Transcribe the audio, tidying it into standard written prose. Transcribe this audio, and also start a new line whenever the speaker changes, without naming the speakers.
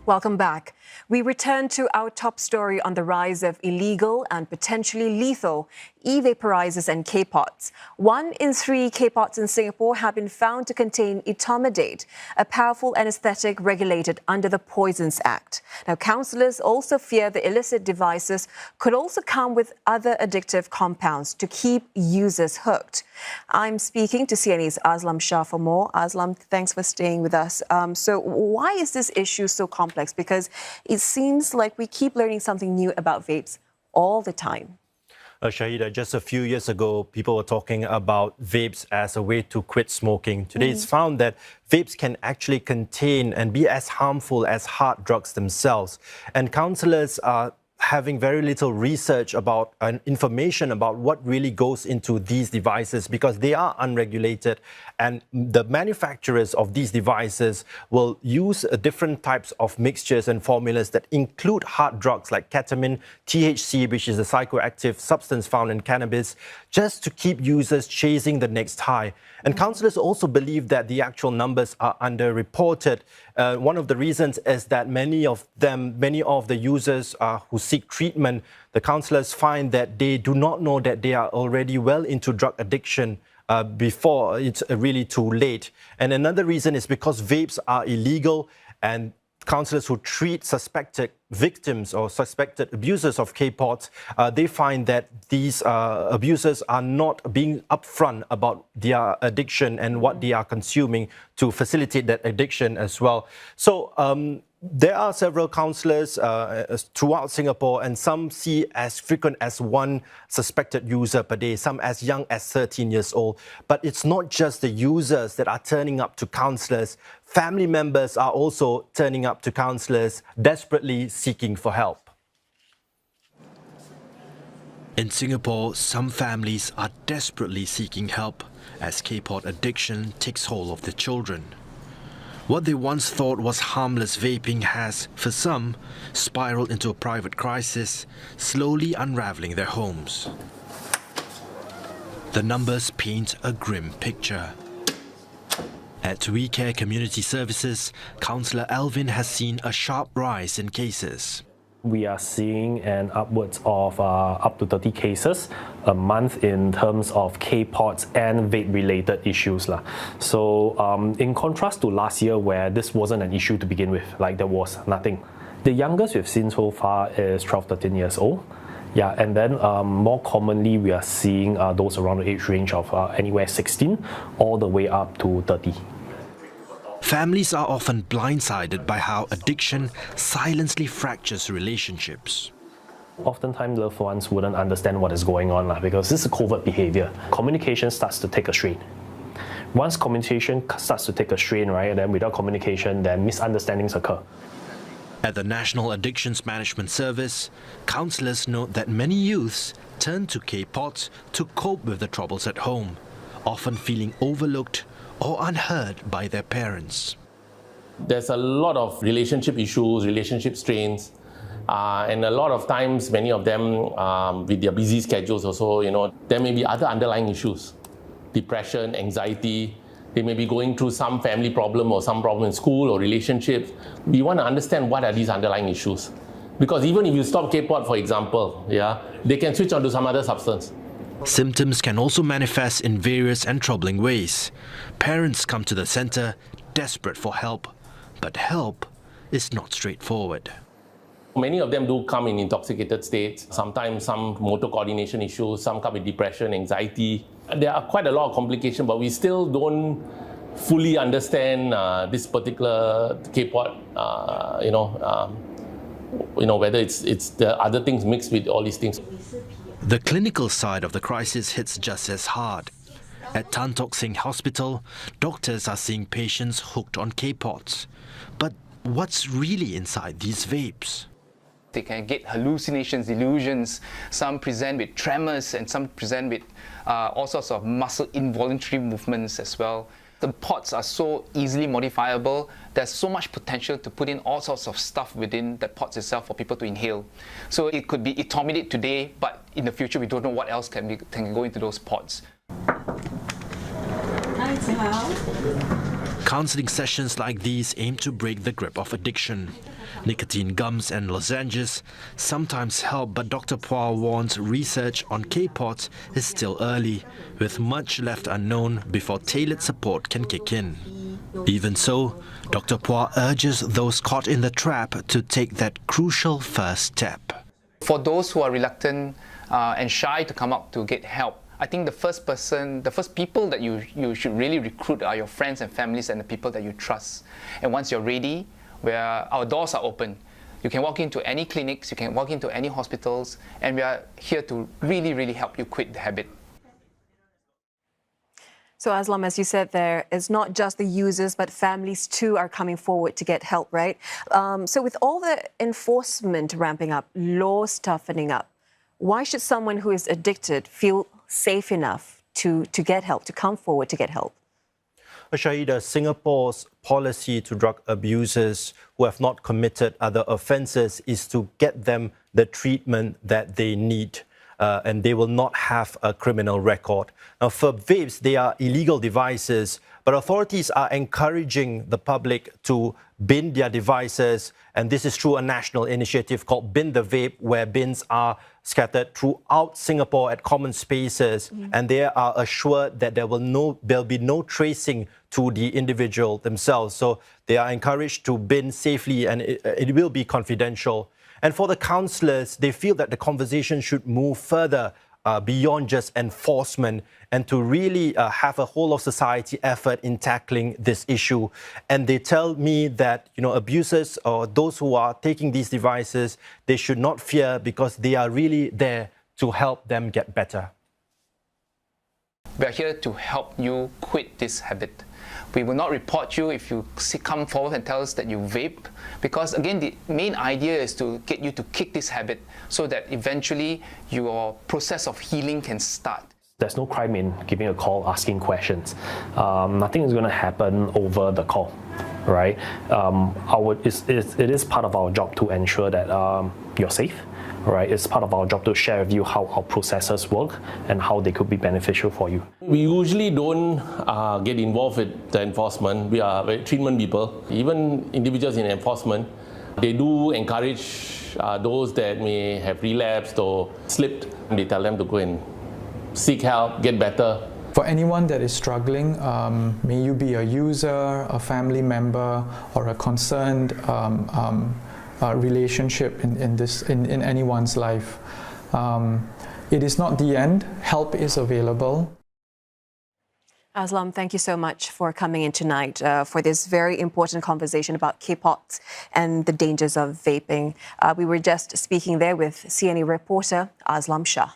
Welcome back. We return to our top story on the rise of illegal and potentially lethal e-vaporisers and Kpods. 1 in 3 Kpods in Singapore have been found to contain etomidate, a powerful anaesthetic regulated under the Poisons Act. Now, counsellors also fear the illicit devices could also come with other addictive compounds to keep users hooked. I'm speaking to CNA's Aslam Shah for more. Aslam, thanks for staying with us. So why is this issue so complex? Because it seems like we keep learning something new about vapes all the time.
Shahida, just a few years ago, people were talking about vapes as a way to quit smoking. Today, it's found that vapes can actually contain and be as harmful as hard drugs themselves. And counsellors are having very little research about and information about what really goes into these devices because they are unregulated, and the manufacturers of these devices will use different types of mixtures and formulas that include hard drugs like ketamine, THC, which is a psychoactive substance found in cannabis, just to keep users chasing the next high. And counsellors also believe that the actual numbers are underreported. One of the reasons is that many of the users who seek treatment, the counsellors find that they do not know that they are already well into drug addiction before it's really too late. And another reason is because vapes are illegal, and counsellors who treat suspected victims or suspected abusers of Kpods, they find that these abusers are not being upfront about their addiction and what they are consuming to facilitate that addiction as well. So there are several counsellors throughout Singapore, and some see as frequent as 1 suspected user per day, some as young as 13 years old. But it's not just the users that are turning up to counsellors. Family members are also turning up to counsellors, desperately seeking for help.
In Singapore, some families are desperately seeking help as Kpod addiction takes hold of their children. What they once thought was harmless vaping has, for some, spiraled into a private crisis, slowly unraveling their homes. The numbers paint a grim picture. At We Care Community Services, Counsellor Alvin has seen a sharp rise in cases.
We are seeing an upwards of up to 30 cases a month in terms of Kpods and vape-related issues. So in contrast to last year where this wasn't an issue to begin with, like there was nothing. The youngest we've seen so far is 12, 13 years old. Yeah, and then more commonly we are seeing those around the age range of anywhere 16 all the way up to 30.
Families are often blindsided by how addiction silently fractures relationships.
Oftentimes loved ones wouldn't understand what is going on because this is covert behavior. Communication starts to take a strain. Once communication starts to take a strain, right, then without communication, then misunderstandings occur.
At the National Addictions Management Service, counsellors note that many youths turn to Kpods to cope with the troubles at home, often feeling overlooked or unheard by their parents.
There's a lot of relationship issues, relationship strains, and a lot of times, many of them with their busy schedules also, there may be other underlying issues, depression, anxiety. They may be going through some family problem or some problem in school or relationships. We want to understand what are these underlying issues. Because even if you stop Kpod, for example, they can switch on to some other substance.
Symptoms can also manifest in various and troubling ways. Parents come to the centre desperate for help, but help is not straightforward.
Many of them do come in intoxicated states, sometimes some motor coordination issues, some come with depression, anxiety. There are quite a lot of complications, but we still don't fully understand this particular Kpod, whether it's the other things mixed with all these things.
The clinical side of the crisis hits just as hard. At Tan Tock Seng Hospital, doctors are seeing patients hooked on Kpods. But what's really inside these vapes?
They can get hallucinations, delusions. Some present with tremors and some present with all sorts of muscle involuntary movements as well. The pods are so easily modifiable. There's so much potential to put in all sorts of stuff within the pods itself for people to inhale. So it could be etomidate today, but in the future we don't know what else can go into those pods.
Hi,
Counseling sessions like these aim to break the grip of addiction. Nicotine gums and lozenges sometimes help, but Dr. Phua warns research on Kpods is still early, with much left unknown before tailored support can kick in. Even so, Dr. Phua urges those caught in the trap to take that crucial first step.
For those who are reluctant and shy to come out to get help, I think the first people that you should really recruit are your friends and families and the people that you trust. And once you're ready, our doors are open. You can walk into any clinics, you can walk into any hospitals, and we are here to really, really help you quit the habit.
So Aslam, as you said there, it's not just the users, but families too are coming forward to get help, right? So with all the enforcement ramping up, laws toughening up, why should someone who is addicted feel safe enough to get help, to come forward to get help?
Shahida, Singapore's policy to drug abusers who have not committed other offences is to get them the treatment that they need. And they will not have a criminal record. Now, for vapes, they are illegal devices, but authorities are encouraging the public to bin their devices, and this is through a national initiative called Bin the Vape, where bins are scattered throughout Singapore at common spaces, and they are assured that there'll be no tracing to the individual themselves. So they are encouraged to bin safely, and it will be confidential. And for the counsellors, they feel that the conversation should move further beyond just enforcement and to really have a whole of society effort in tackling this issue. And they tell me that, abusers or those who are taking these devices, they should not fear because they are really there to help them get better.
We are here to help you quit this habit. We will not report you if you come forward and tell us that you vape, because again, the main idea is to get you to kick this habit so that eventually your process of healing can start.
There's no crime in giving a call, asking questions. Nothing is going to happen over the call, right? It is part of our job to ensure that you're safe. Right, it's part of our job to share with you how our processes work and how they could be beneficial for you.
We usually don't get involved with the enforcement. We are treatment people. Even individuals in enforcement, they do encourage those that may have relapsed or slipped. They tell them to go and seek help, get better.
For anyone that is struggling, may you be a user, a family member, or a concerned relationship in anyone's life. It is not the end. Help is available.
Aslam, thank you so much for coming in tonight for this very important conversation about Kpods and the dangers of vaping. We were just speaking there with CNA reporter Aslam Shah.